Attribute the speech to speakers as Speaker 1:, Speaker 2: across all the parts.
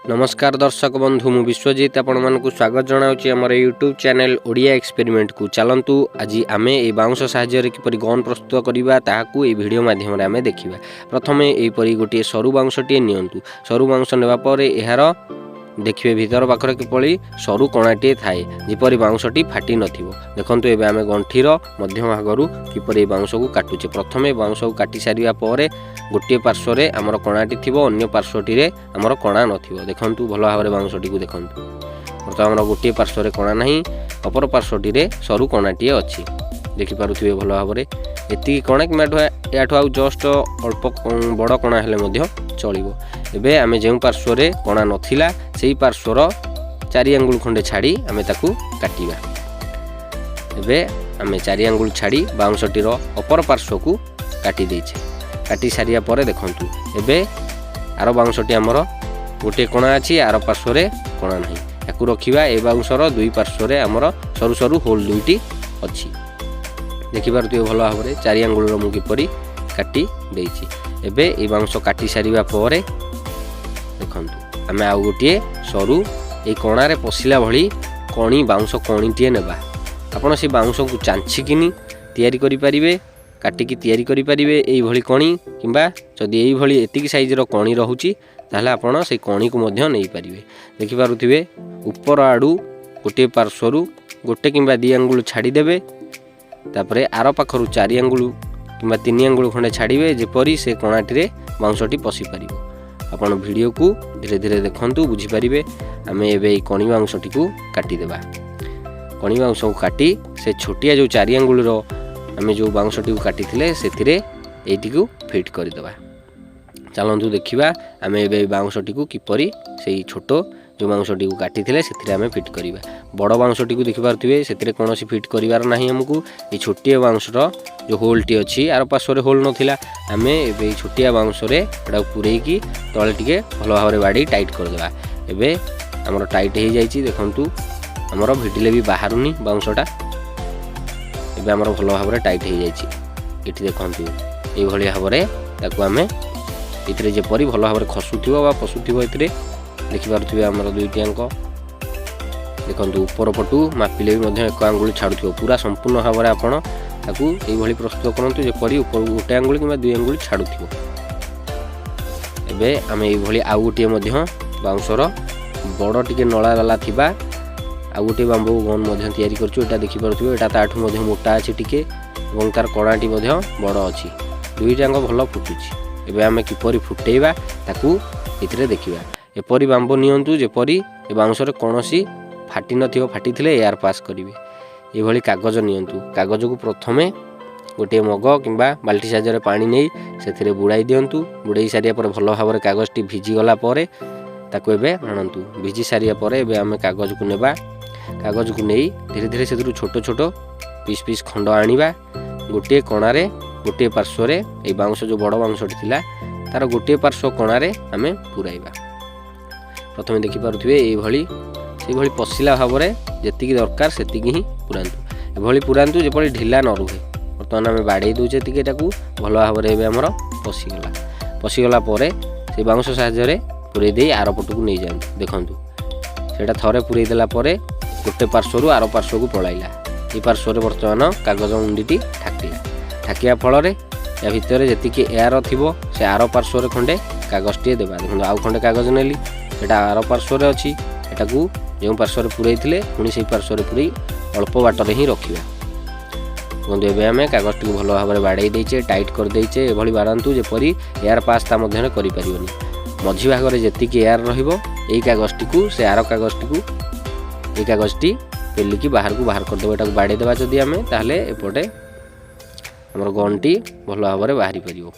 Speaker 1: नमस्कार दर्शक बंधु मु विश्वजीत आपण मानकु स्वागत जनाऊँगी आम यूट्यूब चैनल ओडिया एक्सपेरिमेंट को। चलतु आज आम ये बाउंश साहाय्य किपरि गन प्रस्तुत करवा ताकू ये वीडियो माध्यम आम देखा। प्रथम यहपरी गोटे सरु बाउंशटे नियंतु। सरु बाउंश नेबापर यार देखिए भीतर पाखरे किपरि सरु कणाटे थाए जेपरी बाउंशटी फाटी नथिबो। देखंतु एबे आमे गंठीर मध्य भागरु किपरि बाउंश को काटुचे। प्रथमे बाउंश को काटी सारिया परे गोटे पार्श्व रे हमर कणाटी थिबो, अन्य पार्श्वटी रे हमर कणा नथिबो। देखंतु भलो भाबरे बाउंशटी को देखंतु। बर्तमान हमर गोटे पार्श्व रे कणा नाही, अपर पार्श्वटी रे सरु कणाटी अछि। देखि पारुथिबे भलो भाबरे। एति कणा कि याठो आउ जस्ट अल्प बड़ कणा हेले मध्य चलिबो। एबे आमे जेउ पार्श्व रे कणा नथिला सेही पार्श्वर 4 आंगुल खंडे छाड़ी आमे ताकू काटिबा। एबे आमे 4 आंगुल छाड़ी बाउंशटीर अपर पार्श्व को काटी देइछे। काटी सारिया परे देखंतु एबे आरो बाउंशटी हमर गोटे कणा अछि, आरो पार्श्व रे कणा नाही। याकू रखिबा। ए बाउंशर दुई पार्श्व रे हमर सरु सरु होल दुईटी अछि। देखि पारुथिबे भलो भाबरे 4 आंगुल रो मु किपरि काटी देइछि। एबे ए बाउंश काटी सारिबा परे देखंतु आमे आउ गोटे सरु ए कणारे पशिला भली कणी बाउंश कणीटीए नेबा। आपण से बाउंश को चांछिकिनी तयारी करि परिबे, काटिकी तयारी करि परिबे एई भली कणी। किंबा जदि एई भली एतिकी साइज रो कणी रहुची ताहले आपण से कणी को मध्य नेई परिबे। देखि पारुथिबे ऊपर आडू गोटे पार्श्वरु गोटे किंबा 2 आंगुल छाड़ी देबे। तापरे आरो पाखरु 4 आंगुल किंबा 3 आंगुल खंडे छाड़िबे जेपरी से कणाटी रे बाउंशटी पसि परिबो। आपण वीडियो को धीरे धीरे देखंतु बुझी परिबे। आमे एबे ए कणी बाउंशटी को काटी देबा। कणी बाउंश को काटी से छोटिया जो 4 आंगुल रो आमे जो बाउंशटी को काटी थिले सेथिरे एटी को फिट कर देबा। चलंतु देखिबा आमे एबे बाउंशटी को किपरि सेही छोटो जो बाउंशटी को काटी थिले सेथिरे आमे फिट करिबा। बड़ बाउंशटी को देखि पारुथिबे सेथिरे कोनोसी फिट करिवार नाही। हमकु ए छोटिया बाउंशर जो होलटी अछि आरो पार्श्व होल नथिला, आमे एबे छोटिया बाउंश रे एडा पुरेई की तळे टिके भलो भाबरे बाडी टाइट कर देबा। एबे हमर टाइट हे जाईची। देखंतु हमर भिडिले भी बाहरुनी बाउंशटा। एबे हमर भलो भाबरे टाइट हे जाईची। एठी देखंतु ए भली भाबरे ताकू आमे इतरे जे परी भलो भाबरे खसुथिबो बा पसुथिबो इतरे देखि पारुथिबे हमर दुईटी अंक। देखंतु ऊपर पटु मापिले भी मध्य 1 आंगुल छाडुथिबो। पूरा संपूर्ण भाबरे आपण ताकू एई भली प्रस्तुत करंतु जे परी ऊपर गोटे आंगुल किंबा 2 आंगुल छाडुथिबो। एबे आमे एई भली आउ गोटे मध्य बाउंशर बड़ टिके नळा वाला थिबा आउ गोटे बांबू गन मध्य तयारी करछु। एटा देखि पारुथिबो एटा ताठु मध्य मोटा अछि टिके ଏବଂ तार कणाटी मध्य बड़ अछि। दुईटा अंग भलो फुटुछि। एबे आमे किपरि फुटेइबा ताकू इतरे देखिबा। एपरी बांबू नियंतु जेपरी ए बाउंशरे कोनोसी फाटी नथिबो। फाटी थिले एयर पास करिवे। ए भली कागज नियंतु। कागज को प्रथमे गोटे मग किंबा बाल्टी साहाय्य पानी नहीं सेथिरे बुड़ाई दियंतु। बुड़ाई सारिया पर भलो भाबरे कागजटी भिजी गला परे ताकू एबे आणंतु। भिजी सारिया परे एबे आमे कागज को नेबा। कागज को नेई धीरे धीरे सेथुरु छोटो छोटो पीस पीस खंड आनिबा। गोटे कणारे गोटे पार्श्व रे ए बाउंश जो बड़ बाउंशटी थिला तार गोटे पार्श्व कणारे आमे पुराइबा। प्रथमे देखि पारुथिबे ए भली से भली पसिला भाबरे जेतिकी दरकार सेतिकी ही पुरांतु। ए भली पुरांतु जेपरि ढिला न रुहे। बर्तमान आमे बाडे दोचे तिके ताकू भलो भाबरे एबे हमर पसिगला परे से बाउंश साहाय्य रे पुरै देई आरो पटकू नै जांतु। देखंतु सेटा थरे पुरै देला परे गोटे पार्श्वरु आरो पार्श्व को पळाइला। ए पार्श्व रे बर्तमान कागज उंडीटी ठाकिया फल रे या भितरे जेतिकी एयर थिबो से आरो पार्श्व रे खंडे कागजटी देबा। देखंतु आउ खंडे कागज नेली एटा आरो पार्श्व रे अछि। एटाकू जेउ पार्श्व रे पुरै थिले पुनी सेही पार्श्व रे पुरै अल्प बाट रे ही रखिबा। बंधु एबे आमे कागजटी को भलो भाबरे बाडै देइचे, टाइट कर देइचे। ए भली बाडंतु जेपरी एयर पास ता मध्यने करि परिबोनी। मझी भाग रे जेतिकी एयर रहिबो एई कागजटी को से आरो कागजटी को ए कागजटी पेलिकी बाहर कर देबो। एटाकू बाडै देबा जदी आमे ताहले एपटे हमर गनटी भलो भाबरे बाहरी परिबो।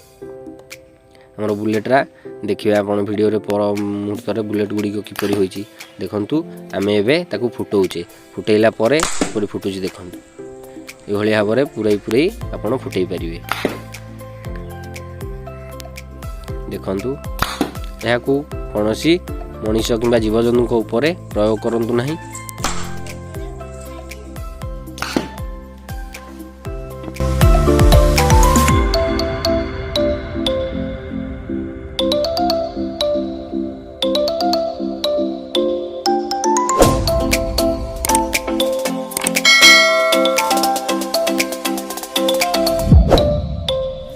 Speaker 1: हमर बुलेटरा देखिबा आपण वीडियो रे पर मुहूर्त रे बुलेट गुडी को किपरि होईची। देखंतु आमे एबे ताकू फुटौचे। फुटेइला परे किपरि फुटुची देखंतु। ए भली भाबरे पुरै आपण फुटेइ परिबे। देखंतु एहाकू कोनोसी मनुष्य किंबा जीवजंतु को ऊपर प्रयोग करंतु नाही।